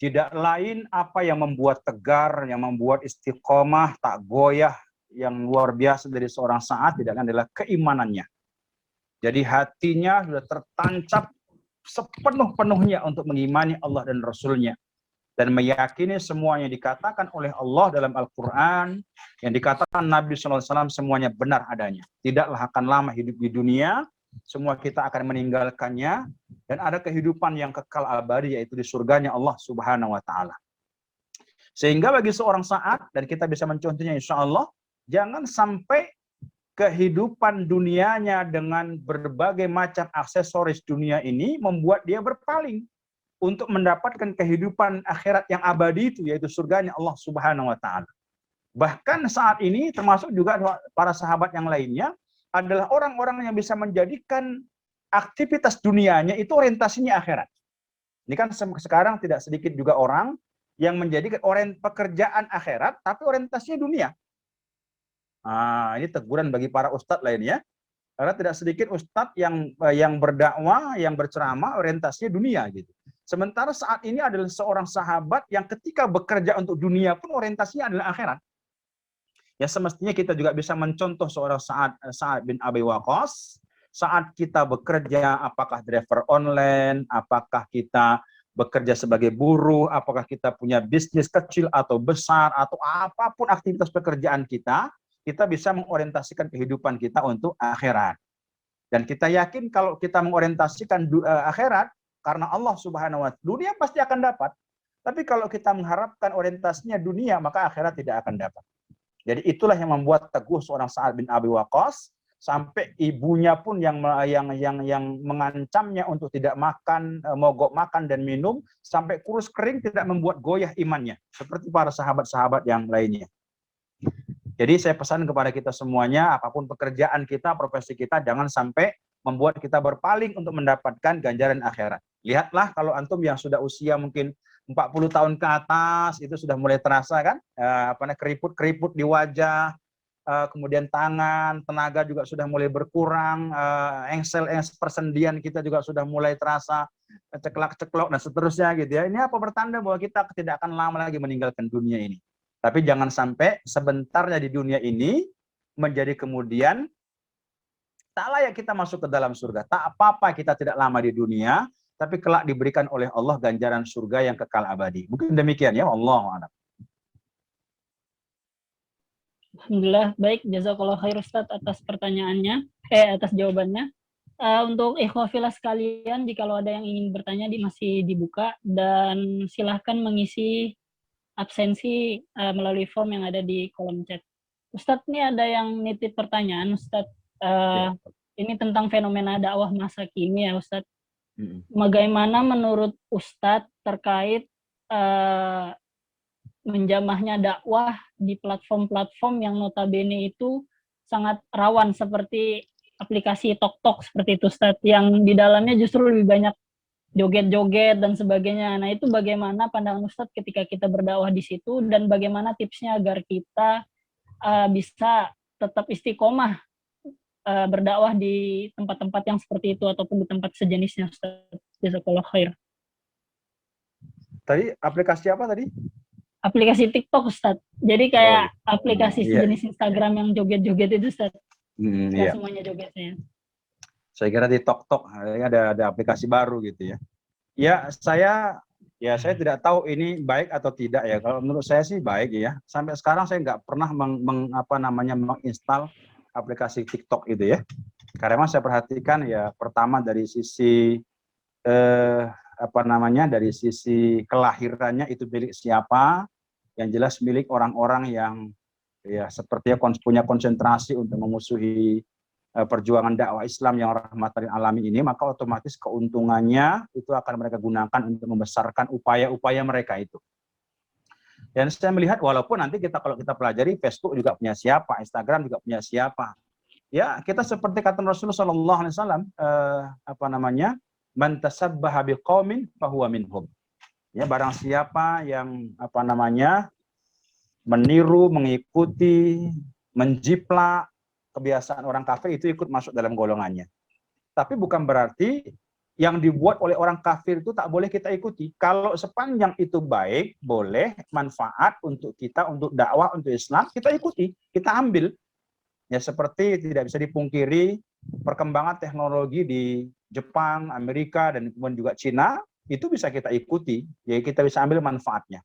tidak lain apa yang membuat tegar, yang membuat istiqomah, tak goyah, yang luar biasa dari seorang saat tidak lain adalah keimanannya. Jadi hatinya sudah tertancap sepenuh-penuhnya untuk mengimani Allah dan Rasul-Nya. Dan meyakini semua yang dikatakan oleh Allah dalam Al-Quran, yang dikatakan Nabi SAW semuanya benar adanya. Tidaklah akan lama hidup di dunia, semua kita akan meninggalkannya, dan ada kehidupan yang kekal abadi, yaitu di surganya Allah Subhanahu wa Ta'ala. Sehingga bagi seorang saat, dan kita bisa mencontohnya insya Allah, jangan sampai kehidupan dunianya dengan berbagai macam aksesoris dunia ini membuat dia berpaling untuk mendapatkan kehidupan akhirat yang abadi itu, yaitu surganya Allah Subhanahu wa Ta'ala. Bahkan saat ini termasuk juga para sahabat yang lainnya adalah orang-orang yang bisa menjadikan aktivitas dunianya itu orientasinya akhirat. Ini kan sekarang tidak sedikit juga orang yang menjadikan pekerjaan akhirat tapi orientasinya dunia. Ini teguran bagi para ustadz lainnya. Karena tidak sedikit ustadz yang berdakwah, yang berceramah orientasinya dunia gitu. Sementara saat ini adalah seorang sahabat yang ketika bekerja untuk dunia pun orientasinya adalah akhirat. Ya semestinya kita juga bisa mencontoh seorang Sa'ad bin Abi Waqqas saat kita bekerja, apakah driver online, apakah kita bekerja sebagai buruh, apakah kita punya bisnis kecil atau besar, atau apapun aktivitas pekerjaan kita bisa mengorientasikan kehidupan kita untuk akhirat. Dan kita yakin kalau kita mengorientasikan akhirat, karena Allah Subhanahu wa Ta'ala, dunia pasti akan dapat. Tapi kalau kita mengharapkan orientasinya dunia, maka akhirat tidak akan dapat. Jadi itulah yang membuat teguh seorang Sa'ad bin Abi Waqqas, sampai ibunya pun yang mengancamnya untuk tidak makan, mogok makan dan minum, sampai kurus kering tidak membuat goyah imannya, seperti para sahabat-sahabat yang lainnya. Jadi saya pesan kepada kita semuanya, apapun pekerjaan kita, profesi kita, jangan sampai membuat kita berpaling untuk mendapatkan ganjaran akhirat. Lihatlah kalau antum yang sudah usia mungkin 40 tahun ke atas, itu sudah mulai terasa kan, keriput-keriput di wajah, kemudian tangan, tenaga juga sudah mulai berkurang, engsel persendian kita juga sudah mulai terasa, ceklak-ceklok dan seterusnya gitu ya. Ini apa bertanda bahwa kita tidak akan lama lagi meninggalkan dunia ini. Tapi jangan sampai sebentarnya di dunia ini menjadi kemudian tak layak kita masuk ke dalam surga. Tak apa-apa kita tidak lama di dunia, tapi kelak diberikan oleh Allah ganjaran surga yang kekal abadi. Mungkin demikian ya, Wallahu a'lam. Alhamdulillah, baik. Jazakallah khair Ustaz atas pertanyaannya, atas jawabannya. Untuk ikhwafillah sekalian, jika ada yang ingin bertanya masih dibuka, dan silahkan mengisi absensi melalui form yang ada di kolom chat. Ustadz, ini ada yang nitip pertanyaan, Ustadz. Ini tentang fenomena dakwah masa kini ya, Ustadz. Bagaimana menurut Ustadz terkait menjamahnya dakwah di platform-platform yang notabene itu sangat rawan, seperti aplikasi TokTok seperti itu, Ustadz, yang di dalamnya justru lebih banyak joget-joget dan sebagainya. Nah, itu bagaimana pandangan Ustadz ketika kita berdakwah di situ, dan bagaimana tipsnya agar kita bisa tetap istiqomah berdakwah di tempat-tempat yang seperti itu ataupun di tempat sejenisnya, Ustadz. Jazakallah khair. Tadi aplikasi apa tadi? Aplikasi TikTok, Ustadz. Jadi kayak aplikasi sejenis Instagram yang joget-joget itu, Ustadz. Nggak semuanya jogetnya. Saya kira di TokTok ada aplikasi baru gitu ya. Ya saya tidak tahu ini baik atau tidak ya. Kalau menurut saya sih baik ya. Sampai sekarang saya nggak pernah menginstal aplikasi TikTok itu ya. Karena memang saya perhatikan ya, pertama dari sisi dari sisi kelahirannya itu milik siapa, yang jelas milik orang-orang yang ya sepertinya punya konsentrasi untuk memusuhi perjuangan dakwah Islam yang rahmatan lil alamin ini, maka otomatis keuntungannya itu akan mereka gunakan untuk membesarkan upaya-upaya mereka itu. Dan saya melihat walaupun nanti kalau kita pelajari, Facebook juga punya siapa, Instagram juga punya siapa. Ya, kita seperti kata Rasulullah sallallahu alaihi wasallam, man tasabbaha biqaumin fahuwa minhum. Ya, barang siapa yang meniru, mengikuti, menjiplak kebiasaan orang kafir, itu ikut masuk dalam golongannya. Tapi bukan berarti yang dibuat oleh orang kafir itu tak boleh kita ikuti. Kalau sepanjang itu baik, boleh, manfaat untuk kita, untuk dakwah, untuk Islam, kita ikuti, kita ambil. Ya seperti tidak bisa dipungkiri perkembangan teknologi di Jepang, Amerika, dan kemudian juga Cina, itu bisa kita ikuti, ya kita bisa ambil manfaatnya.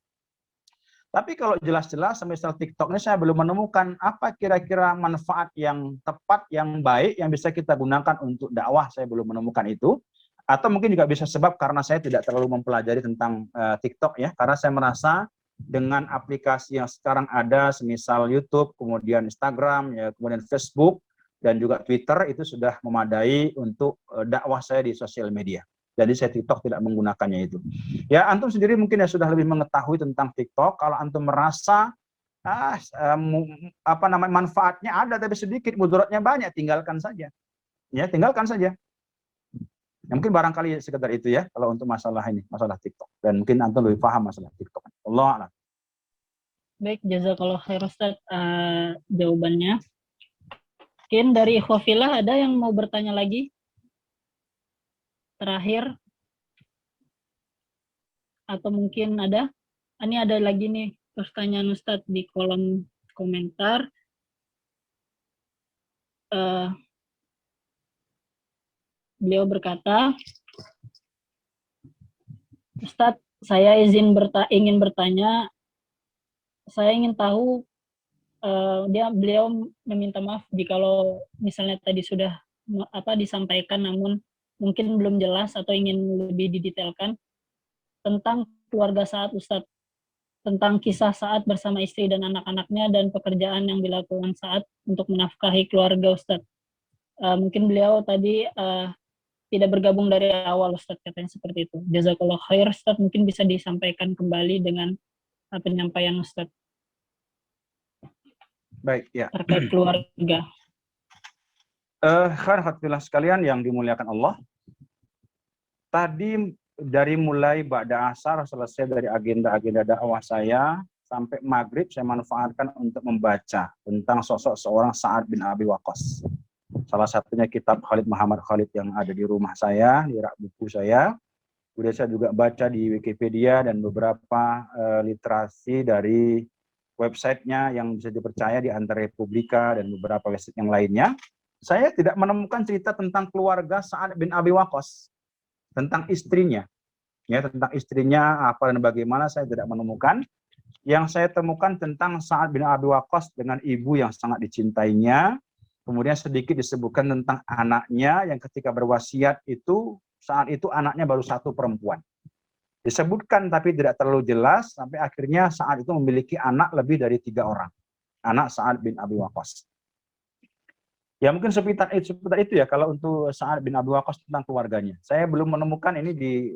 Tapi kalau jelas-jelas misal TikTok ini saya belum menemukan apa kira-kira manfaat yang tepat, yang baik, yang bisa kita gunakan untuk dakwah, saya belum menemukan itu. Atau mungkin juga bisa sebab karena saya tidak terlalu mempelajari tentang TikTok ya, karena saya merasa dengan aplikasi yang sekarang ada, semisal YouTube, kemudian Instagram, ya, kemudian Facebook, dan juga Twitter, itu sudah memadai untuk dakwah saya di sosial media. Jadi saya TikTok tidak menggunakannya itu. Ya, antum sendiri mungkin ya sudah lebih mengetahui tentang TikTok. Kalau antum merasa manfaatnya ada tapi sedikit, mudaratnya banyak, tinggalkan saja. Ya, tinggalkan saja. Ya, mungkin barangkali sekedar itu ya kalau untuk masalah ini, masalah TikTok. Dan mungkin antum lebih paham masalah TikTok. Allah a'lam. Baik, jazakallah khair Ustaz jawabannya. Mungkin dari Ikhwafillah ada yang mau bertanya lagi? Terakhir? Atau mungkin ada? Ini ada lagi nih pertanyaan Ustadz di kolom komentar. Beliau berkata, Ustadz, saya ingin bertanya, saya ingin tahu, beliau meminta maaf jikalau misalnya tadi sudah disampaikan namun mungkin belum jelas atau ingin lebih didetailkan tentang keluarga Sa'ad, Ustadz, tentang kisah Sa'ad bersama istri dan anak-anaknya dan pekerjaan yang dilakukan Sa'ad untuk menafkahi keluarga, Ustadz. Mungkin beliau tadi tidak bergabung dari awal, Ustadz, katanya seperti itu. Jazakallah khair, Ustadz, mungkin bisa disampaikan kembali dengan penyampaian Ustadz. Baik, ya. Terkait keluarga. Khairulillah sekalian yang dimuliakan Allah. Tadi dari mulai ba'da asar selesai dari agenda-agenda dakwah saya sampai maghrib saya manfaatkan untuk membaca tentang sosok seorang Sa'ad bin Abi Waqqas. Salah satunya kitab Khalid Muhammad Khalid yang ada di rumah saya, di rak buku saya. Kemudian saya juga baca di Wikipedia dan beberapa literasi dari websitenya yang bisa dipercaya di antara Republika dan beberapa website yang lainnya. Saya tidak menemukan cerita tentang keluarga Sa'ad bin Abi Waqqas, tentang istrinya. Ya, tentang istrinya apa dan bagaimana saya tidak menemukan. Yang saya temukan tentang Sa'ad bin Abi Waqqas dengan ibu yang sangat dicintainya. Kemudian sedikit disebutkan tentang anaknya yang ketika berwasiat itu, saat itu anaknya baru satu perempuan. Disebutkan tapi tidak terlalu jelas, sampai akhirnya Sa'ad itu memiliki anak lebih dari 3 orang. Anak Sa'ad bin Abi Waqqas. Ya mungkin seputar itu ya kalau untuk Sa'ad bin Abi Waqqas tentang keluarganya. Saya belum menemukan ini di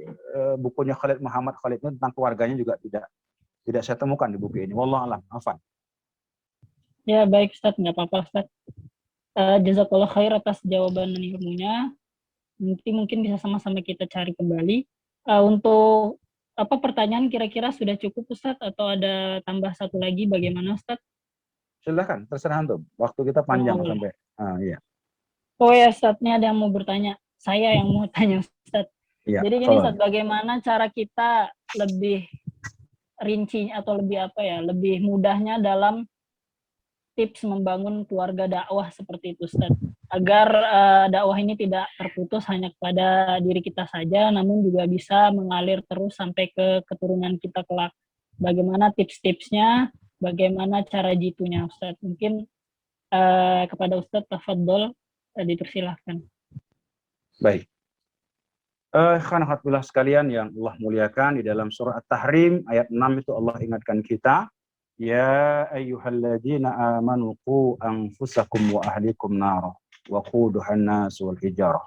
bukunya Khalid Muhammad Khalid itu tentang keluarganya juga tidak saya temukan di buku ini. Wallahualam. Afan. Ya baik Ustadz, nggak apa-apa Ustadz. Jazakallah khair atas jawaban dan ilmunya. Nanti mungkin bisa sama-sama kita cari kembali. Untuk pertanyaan kira-kira sudah cukup Ustadz atau ada tambah satu lagi bagaimana Ustadz? Silahkan, terserah antum. Waktu kita panjang sampai. Iya. Oh ya Ustadz, ini ada yang mau bertanya. Saya yang mau tanya Ustadz. Iya, jadi gini Ustadz, bagaimana cara kita lebih rinci atau lebih mudahnya dalam tips membangun keluarga dakwah seperti itu Ustadz, agar dakwah ini tidak terputus hanya kepada diri kita saja, namun juga bisa mengalir terus sampai ke keturunan kita kelak. Bagaimana tips-tipsnya, bagaimana cara jitunya Ustadz? Mungkin kepada Ustadz tafadhol, dipersilahkan. Baik. Alhamdulillah sekalian yang Allah muliakan, di dalam surah At-Tahrim ayat 6 itu Allah ingatkan kita, ya ayyuhalladzina amanu qu anfusakum wa ahlikum nar wa quduhan nas wal hijarah.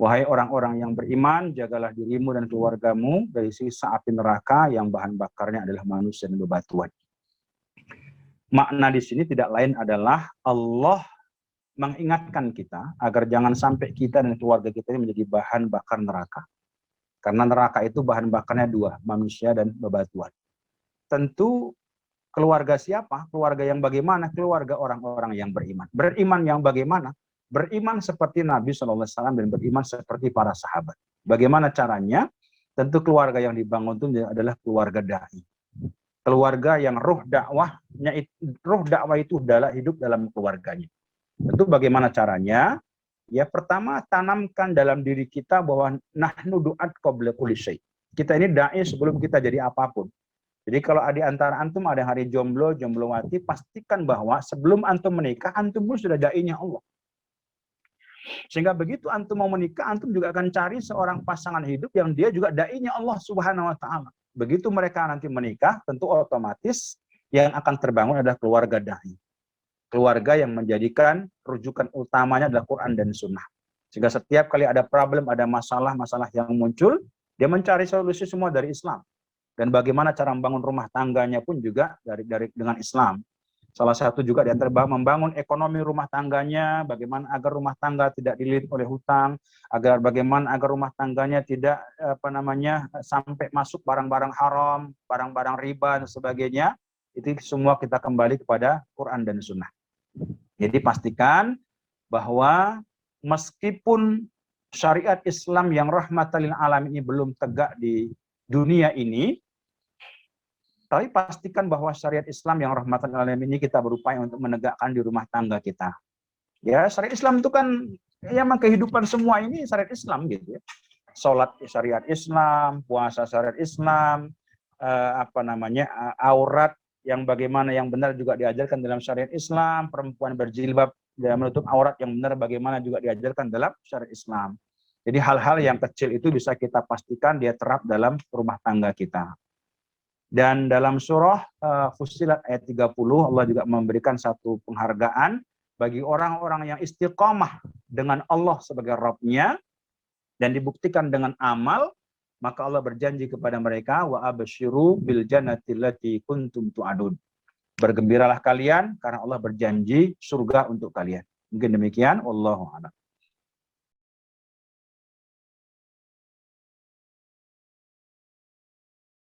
Wahai orang-orang yang beriman, jagalah dirimu dan keluargamu dari sisa api neraka yang bahan bakarnya adalah manusia dan bebatuan. Makna di sini tidak lain adalah Allah mengingatkan kita agar jangan sampai kita dan keluarga kita ini menjadi bahan bakar neraka. Karena neraka itu bahan bakarnya 2, manusia dan bebatuan. Tentu keluarga siapa? Keluarga yang bagaimana? Keluarga orang-orang yang beriman. Beriman yang bagaimana? Beriman seperti Nabi SAW dan beriman seperti para sahabat. Bagaimana caranya? Tentu keluarga yang dibangun itu adalah keluarga dai. Keluarga yang ruh dakwah itu adalah hidup dalam keluarganya. Tentu bagaimana caranya? Ya pertama, tanamkan dalam diri kita bahwa nahnu du'at qabla kulli syai'. Kita ini dai sebelum kita jadi apapun. Jadi kalau di antara antum ada hari jomblowati, pastikan bahwa sebelum antum menikah, antum pun sudah dai-nya Allah. Sehingga begitu antum mau menikah, antum juga akan cari seorang pasangan hidup yang dia juga dai-nya Allah Subhanahu wa taala. Begitu mereka nanti menikah, tentu otomatis yang akan terbangun adalah keluarga dai. Keluarga yang menjadikan rujukan utamanya adalah Quran dan Sunnah. Sehingga setiap kali ada problem, ada masalah-masalah yang muncul, dia mencari solusi semua dari Islam. Dan bagaimana cara membangun rumah tangganya pun juga dengan Islam. Salah satu juga di antara membangun ekonomi rumah tangganya, bagaimana agar rumah tangga tidak dililit oleh hutang, bagaimana agar rumah tangganya tidak sampai masuk barang-barang haram, barang-barang riba dan sebagainya. Itu semua kita kembali kepada Quran dan Sunnah. Jadi pastikan bahwa meskipun syariat Islam yang rahmatan lil alamin ini belum tegak di dunia ini, tapi pastikan bahwa syariat Islam yang rahmatan lil alamin ini kita berupaya untuk menegakkan di rumah tangga kita. Ya, syariat Islam itu kan ya memang kehidupan semua ini syariat Islam gitu ya. Salat syariat Islam, puasa syariat Islam, aurat yang bagaimana yang benar juga diajarkan dalam syariat Islam, perempuan berjilbab dan menutup aurat yang benar bagaimana juga diajarkan dalam syariat Islam. Jadi hal-hal yang kecil itu bisa kita pastikan dia terap dalam rumah tangga kita. Dan dalam surah Fussilat ayat 30 Allah juga memberikan satu penghargaan bagi orang-orang yang istiqamah dengan Allah sebagai Rabb-nya dan dibuktikan dengan amal, maka Allah berjanji kepada mereka, wa absyiru bil jannati allati kuntum tu'adun. Bergembiralah kalian karena Allah berjanji surga untuk kalian. Mungkin demikian, wallahu a'lam.